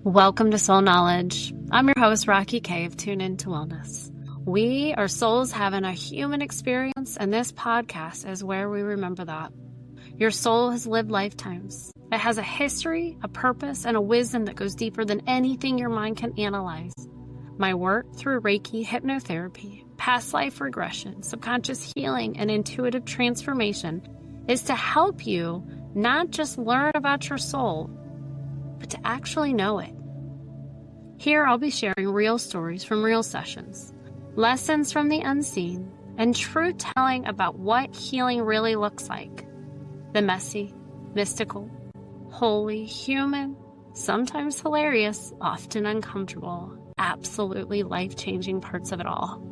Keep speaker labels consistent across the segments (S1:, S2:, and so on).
S1: Welcome to Soul Knowledge. I'm your host, Rocky K of Tune Into Wellness. We are souls having a human experience, and this podcast is where we remember that. Your soul has lived lifetimes. It has a history, a purpose, and a wisdom that goes deeper than anything your mind can analyze. My work through Reiki, hypnotherapy, past life regression, subconscious healing, and intuitive transformation is to help you not just learn about your soul, but to actually know it. Here I'll be sharing real stories from real sessions, lessons from the unseen, and truth telling about what healing really looks like. The messy, mystical, holy, human, sometimes hilarious, often uncomfortable, absolutely life-changing parts of it all.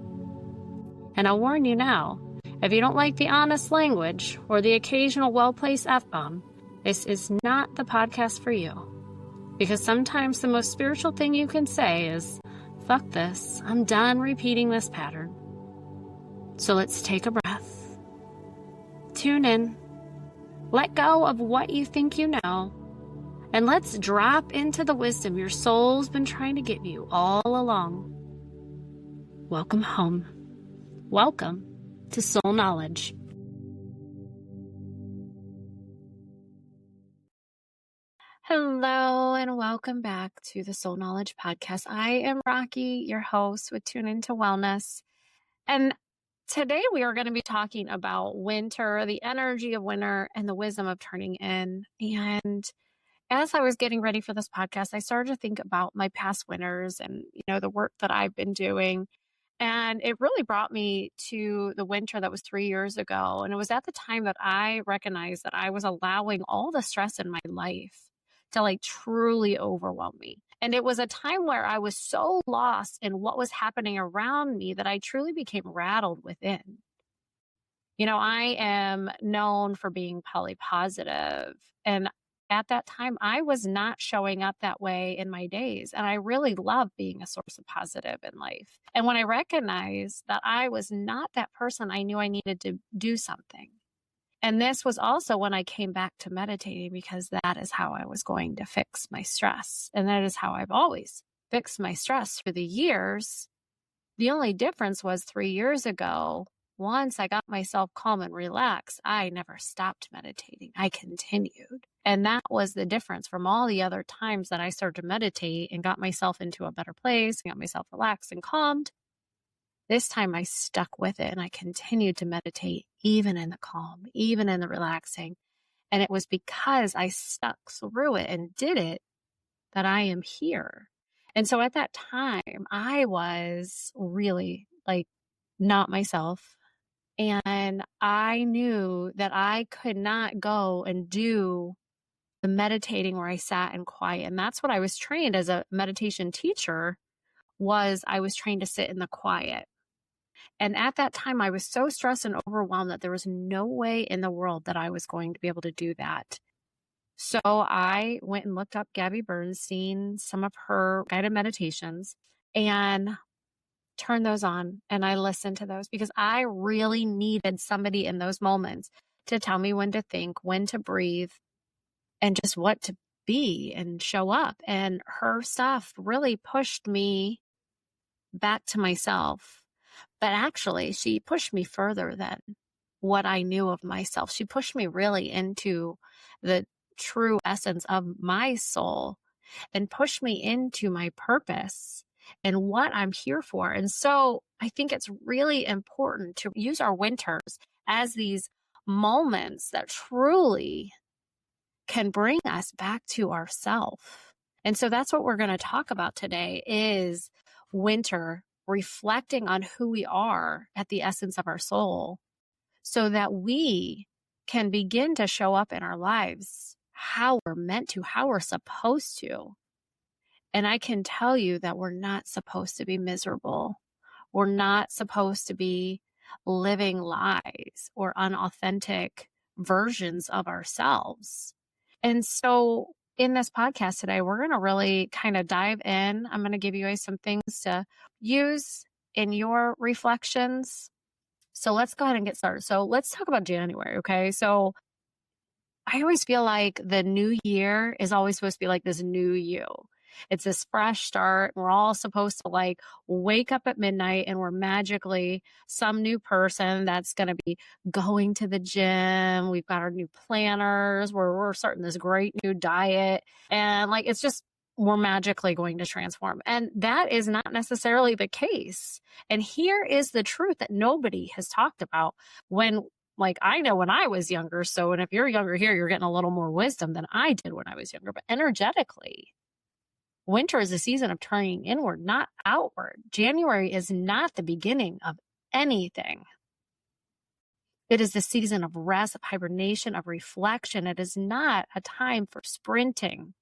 S1: And I'll warn you now, if you don't like the honest language or the occasional well-placed F-bomb, this is not the podcast for you. Because sometimes the most spiritual thing you can say is, fuck this, I'm done repeating this pattern. So let's take a breath. Tune in. Let go of what you think you know. And let's drop into the wisdom your soul's been trying to give you all along. Welcome home. Welcome to Soul Knowledge. Hello and welcome back to the Soul Knowledge Podcast. I am Rocky, your host with Tune Into Wellness. And today we are going to be talking about winter, the energy of winter, and the wisdom of turning in. And as I was getting ready for this podcast, I started to think about my past winters and, the work that I've been doing. And it really brought me to the winter that was 3 years ago. And it was at the time that I recognized that I was allowing all the stress in my life to truly overwhelm me. And it was a time where I was so lost in what was happening around me that I truly became rattled within. I am known for being polypositive. And at that time, I was not showing up that way in my days. And I really love being a source of positive in life. And when I recognized that I was not that person, I knew I needed to do something. And this was also when I came back to meditating, because that is how I was going to fix my stress. And that is how I've always fixed my stress for the years. The only difference was 3 years ago, once I got myself calm and relaxed, I never stopped meditating. I continued. And that was the difference from all the other times that I started to meditate and got myself into a better place, got myself relaxed and calmed. This time I stuck with it and I continued to meditate, even in the calm, even in the relaxing. And it was because I stuck through it and did it that I am here. And so at that time, I was really not myself. And I knew that I could not go and do the meditating where I sat in quiet. And that's what I was trained as a meditation teacher, was I was trained to sit in the quiet. And at that time, I was so stressed and overwhelmed that there was no way in the world that I was going to be able to do that. So I went and looked up Gabby Bernstein, some of her guided meditations, and turned those on. And I listened to those because I really needed somebody in those moments to tell me when to think, when to breathe, and just what to be and show up. And her stuff really pushed me back to myself. But actually, she pushed me further than what I knew of myself. She pushed me really into the true essence of my soul and pushed me into my purpose and what I'm here for. And so I think it's really important to use our winters as these moments that truly can bring us back to ourselves. And so that's what we're going to talk about today, is winter, reflecting on who we are at the essence of our soul, so that we can begin to show up in our lives how we're meant to, how we're supposed to. And I can tell you that we're not supposed to be miserable. We're not supposed to be living lies or unauthentic versions of ourselves. And so in this podcast today, we're going to really kind of dive in. I'm going to give you guys some things to use in your reflections. So let's go ahead and get started. So let's talk about January, okay? So I always feel like the new year is always supposed to be like this new you. It's this fresh start. We're all supposed to like wake up at midnight and we're magically some new person that's going to be going to the gym. We've got our new planners where we're starting this great new diet. And like, it's just, we're magically going to transform. And that is not necessarily the case. And here is the truth that nobody has talked about. Like, I know when I was younger, so, and if you're younger here, you're getting a little more wisdom than I did when I was younger, but energetically, winter is a season of turning inward, not outward. January is not the beginning of anything. It is the season of rest, of hibernation, of reflection. It is not a time for sprinting.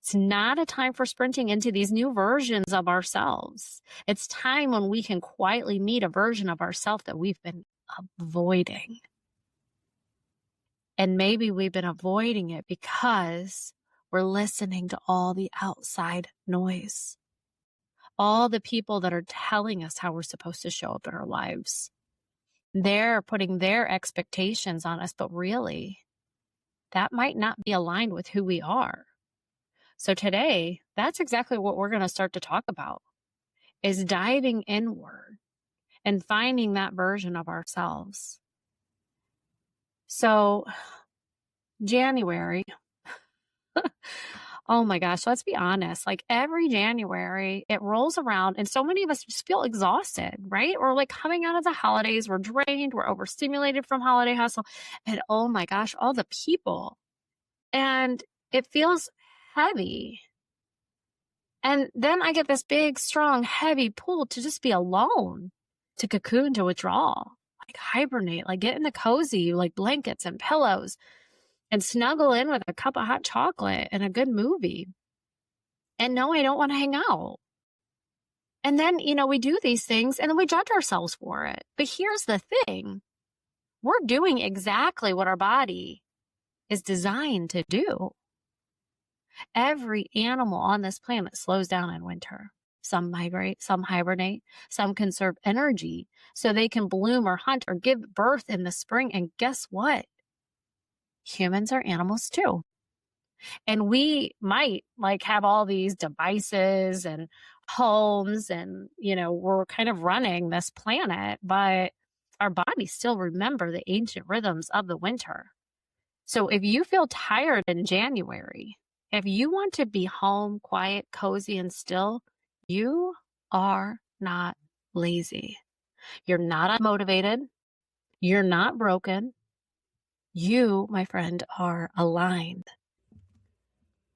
S1: It's not a time for sprinting into these new versions of ourselves. It's time when we can quietly meet a version of ourselves that we've been avoiding. And maybe we've been avoiding it because we're listening to all the outside noise, all the people that are telling us how we're supposed to show up in our lives. They're putting their expectations on us, but really, that might not be aligned with who we are. So today, that's exactly what we're going to start to talk about, is diving inward and finding that version of ourselves. So January, oh my gosh, let's be honest. Like every January, it rolls around and so many of us just feel exhausted, right? We're like coming out of the holidays, we're drained, we're overstimulated from holiday hustle. And oh my gosh, all the people. And it feels heavy. And then I get this big, strong, heavy pull to just be alone, to cocoon, to withdraw, like hibernate, like get in the cozy, like blankets and pillows and snuggle in with a cup of hot chocolate and a good movie. And no, I don't want to hang out. And then, we do these things and then we judge ourselves for it. But here's the thing. We're doing exactly what our body is designed to do. Every animal on this planet slows down in winter. Some migrate, some hibernate, some conserve energy so they can bloom or hunt or give birth in the spring. And guess what? Humans are animals too. And we might like have all these devices and homes and, we're kind of running this planet, but our bodies still remember the ancient rhythms of the winter. So if you feel tired in January, if you want to be home, quiet, cozy, and still, you are not lazy. You're not unmotivated. You're not broken. You, my friend, are aligned.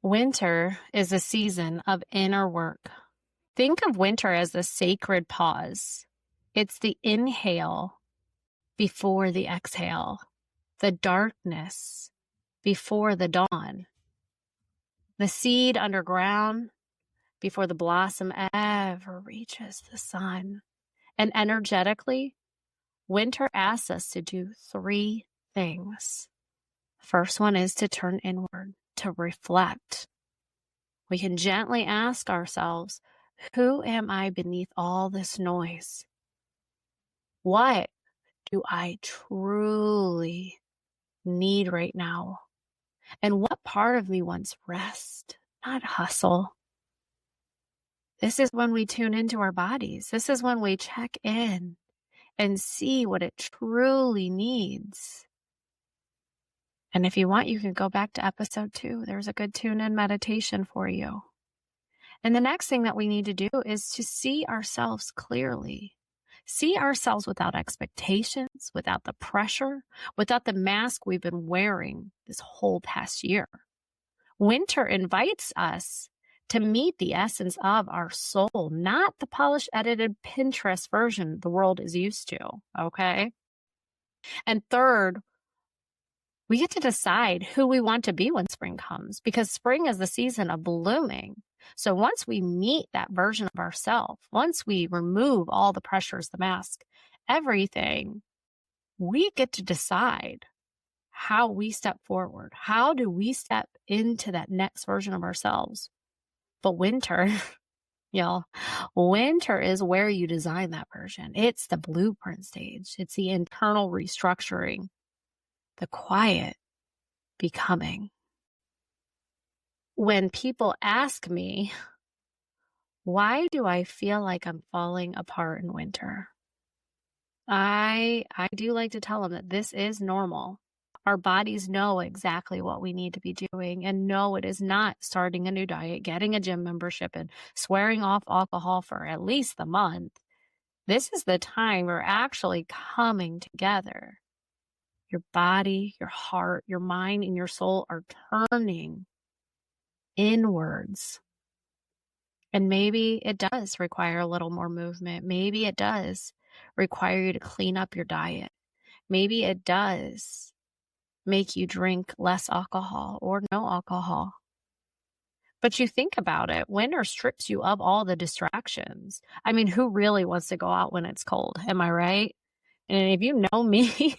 S1: Winter is a season of inner work. Think of winter as the sacred pause. It's the inhale before the exhale, the darkness before the dawn, the seed underground before the blossom ever reaches the sun. And energetically, winter asks us to do 3 things. First one is to turn inward, to reflect. We can gently ask ourselves, who am I beneath all this noise? What do I truly need right now? And what part of me wants rest, not hustle? This is when we tune into our bodies. This is when we check in and see what it truly needs. And if you want, you can go back to episode 2. There's a good tune-in meditation for you. And the next thing that we need to do is to see ourselves clearly. See ourselves without expectations, without the pressure, without the mask we've been wearing this whole past year. Winter invites us to meet the essence of our soul, not the polished, edited Pinterest version the world is used to, okay? And third, we get to decide who we want to be when spring comes, because spring is the season of blooming. So once we meet that version of ourselves, once we remove all the pressures, the mask, everything, we get to decide how we step forward. How do we step into that next version of ourselves? But winter, winter is where you design that version. It's the blueprint stage. It's the internal restructuring, the quiet becoming. when people ask me, why do I feel like I'm falling apart in winter? I do like to tell them that this is normal. Our bodies know exactly what we need to be doing, and no, it is not starting a new diet, getting a gym membership, and swearing off alcohol for at least the month. This is the time we're actually coming together. Your body, your heart, your mind, and your soul are turning inwards. And maybe it does require a little more movement. Maybe it does require you to clean up your diet. Maybe it does make you drink less alcohol or no alcohol. But you think about it, winter strips you of all the distractions. I mean, who really wants to go out when it's cold? Am I right? And if you know me,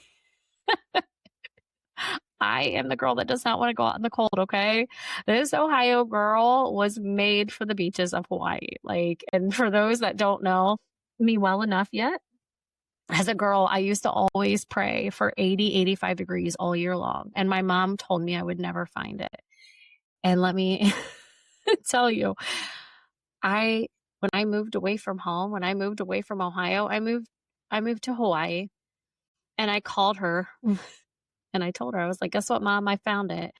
S1: I am the girl that does not want to go out in the cold, okay? This Ohio girl was made for the beaches of Hawaii. And for those that don't know me well enough yet, as a girl, I used to always pray for 80, 85 degrees all year long. And my mom told me I would never find it. And let me tell you, when I moved away from home, when I moved away from Ohio, I moved to Hawaii, and I called her and I told her, I was like, guess what, Mom, I found it.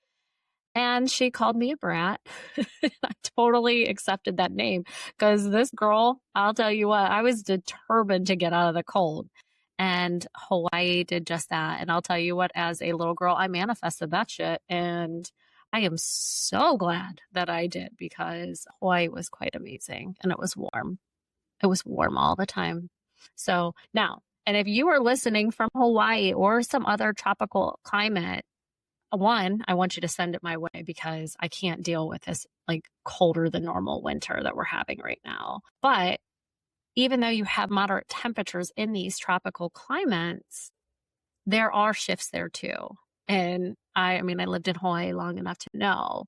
S1: And she called me a brat. I totally accepted that name because this girl, I'll tell you what, I was determined to get out of the cold. And Hawaii did just that. And I'll tell you what, as a little girl, I manifested that shit. And I am so glad that I did because Hawaii was quite amazing and it was warm. It was warm all the time. So now, and if you are listening from Hawaii or some other tropical climate, one, I want you to send it my way because I can't deal with this colder than normal winter that we're having right now. But even though you have moderate temperatures in these tropical climates, there are shifts there too. And I lived in Hawaii long enough to know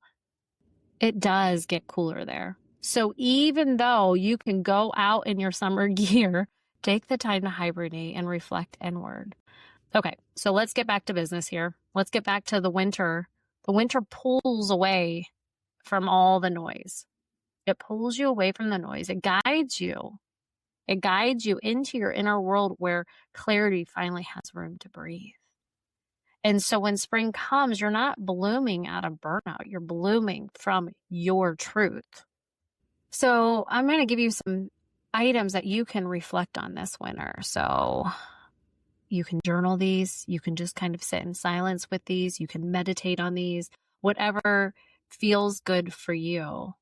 S1: it does get cooler there. So even though you can go out in your summer gear, take the time to hibernate and reflect inward. Okay, so let's get back to business here. Let's get back to the winter. The winter pulls away from all the noise. It pulls you away from the noise. It guides you. It guides you into your inner world where clarity finally has room to breathe. And so when spring comes, you're not blooming out of burnout. You're blooming from your truth. So I'm going to give you some items that you can reflect on this winter. So you can journal these. You can just kind of sit in silence with these. You can meditate on these, whatever feels good for you.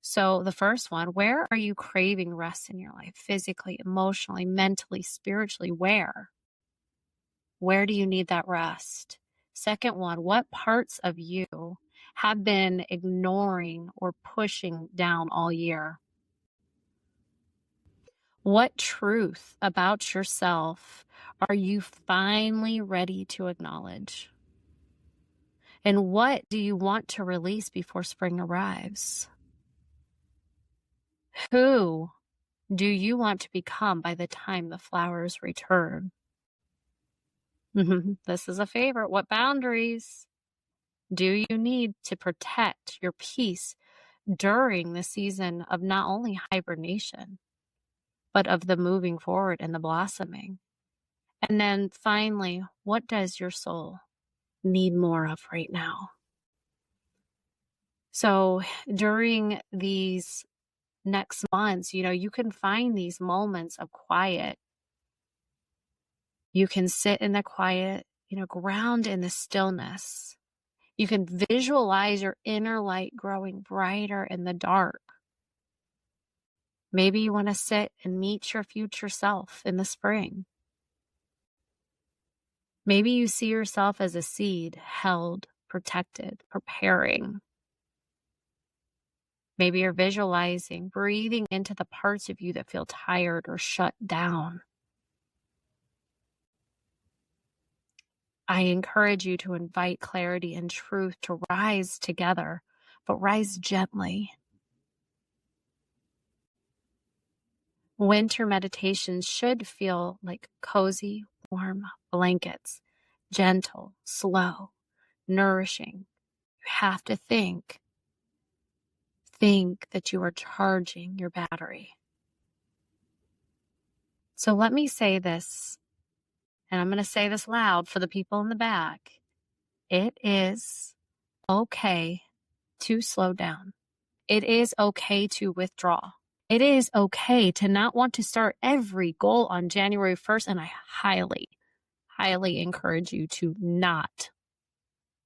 S1: So the first one, where are you craving rest in your life? Physically, emotionally, mentally, spiritually, where? Where do you need that rest? Second one, what parts of you have been ignoring or pushing down all year? What truth about yourself are you finally ready to acknowledge? And what do you want to release before spring arrives? Who do you want to become by the time the flowers return? This is a favorite. What boundaries do you need to protect your peace during the season of not only hibernation, but of the moving forward and the blossoming? And then finally, what does your soul need more of right now? So during these next months, you can find these moments of quiet. You can sit in the quiet, ground in the stillness. You can visualize your inner light growing brighter in the dark. Maybe you want to sit and meet your future self in the spring. Maybe you see yourself as a seed held, protected, preparing. Maybe you're visualizing, breathing into the parts of you that feel tired or shut down. I encourage you to invite clarity and truth to rise together, but rise gently. Winter meditations should feel like cozy, warm blankets, gentle, slow, nourishing. You have to think think that you are charging your battery. So let me say this, and I'm going to say this loud for the people in the back. It is okay to slow down. It is okay to withdraw. It is okay to not want to start every goal on January 1st, and I highly, highly encourage you to not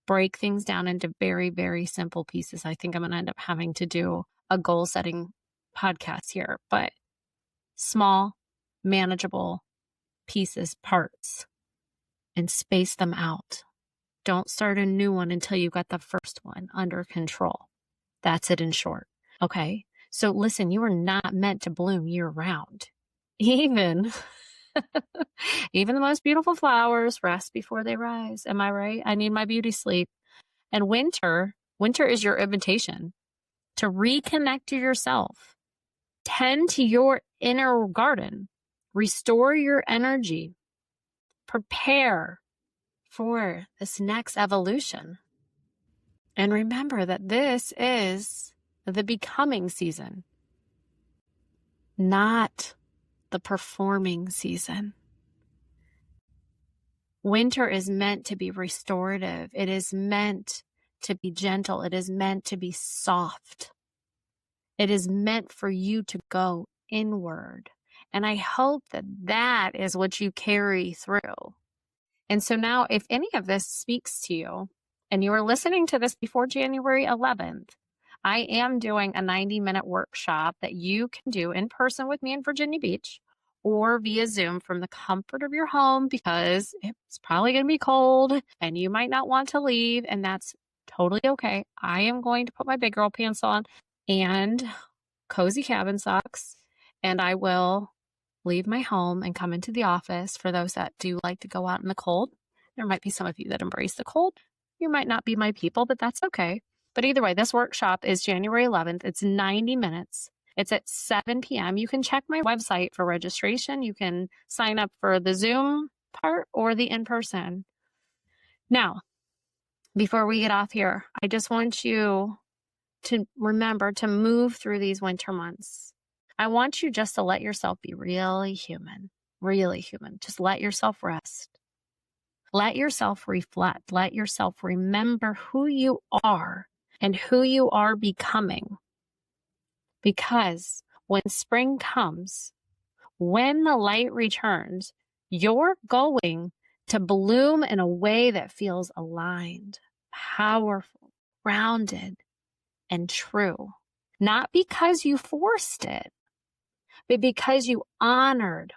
S1: break things down into very, very simple pieces. I think I'm going to end up having to do a goal setting podcast here, but small, manageable pieces, parts, and space them out. Don't start a new one until you got the first one under control. That's it in short. Okay. So listen, you are not meant to bloom year round. Even the most beautiful flowers rest before they rise. Am I right? I need my beauty sleep. And winter is your invitation to reconnect to yourself, tend to your inner garden, restore your energy, prepare for this next evolution. And remember that this is the becoming season, not the performing season. Winter is meant to be restorative. It is meant to be gentle. It is meant to be soft. It is meant for you to go inward. And I hope that that is what you carry through. And so now, if any of this speaks to you, and you are listening to this before January 11th, I am doing a 90-minute workshop that you can do in person with me in Virginia Beach or via Zoom from the comfort of your home, because it's probably going to be cold and you might not want to leave, and that's totally okay. I am going to put my big girl pants on and cozy cabin socks, and I will leave my home and come into the office for those that do like to go out in the cold. There might be some of you that embrace the cold. You might not be my people, but that's okay. But either way, this workshop is January 11th. It's 90 minutes. It's at 7 p.m. You can check my website for registration. You can sign up for the Zoom part or the in-person. Now, before we get off here, I just want you to remember to move through these winter months. I want you just to let yourself be really human, really human. Just let yourself rest. Let yourself reflect. Let yourself remember who you are and who you are becoming. Because when spring comes, when the light returns, you're going to bloom in a way that feels aligned, powerful, grounded, and true. Not because you forced it, but because you honored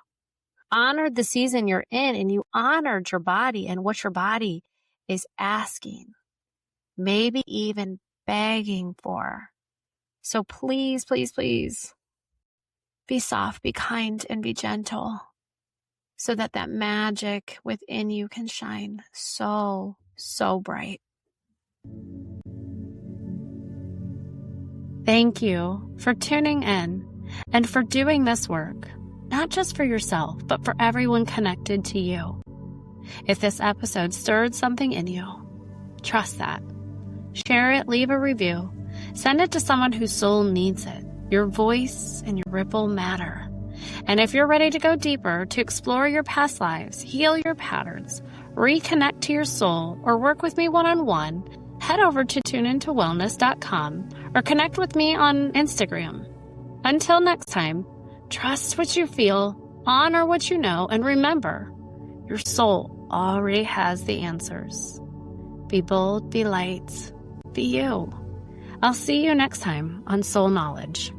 S1: the season you're in, and you honored your body and what your body is asking, maybe even begging for. So please, please, please be soft, be kind, and be gentle so that that magic within you can shine so, so bright. Thank you for tuning in and for doing this work, not just for yourself, but for everyone connected to you. If this episode stirred something in you, trust that. Share it, leave a review, send it to someone whose soul needs it. Your voice and your ripple matter. And if you're ready to go deeper, to explore your past lives, heal your patterns, reconnect to your soul, or work with me one-on-one, head over to tuneintowellness.com or connect with me on Instagram. Until next time, trust what you feel, honor what you know, and remember, your soul already has the answers. Be bold, be light, be you. I'll see you next time on Soul Knowledge.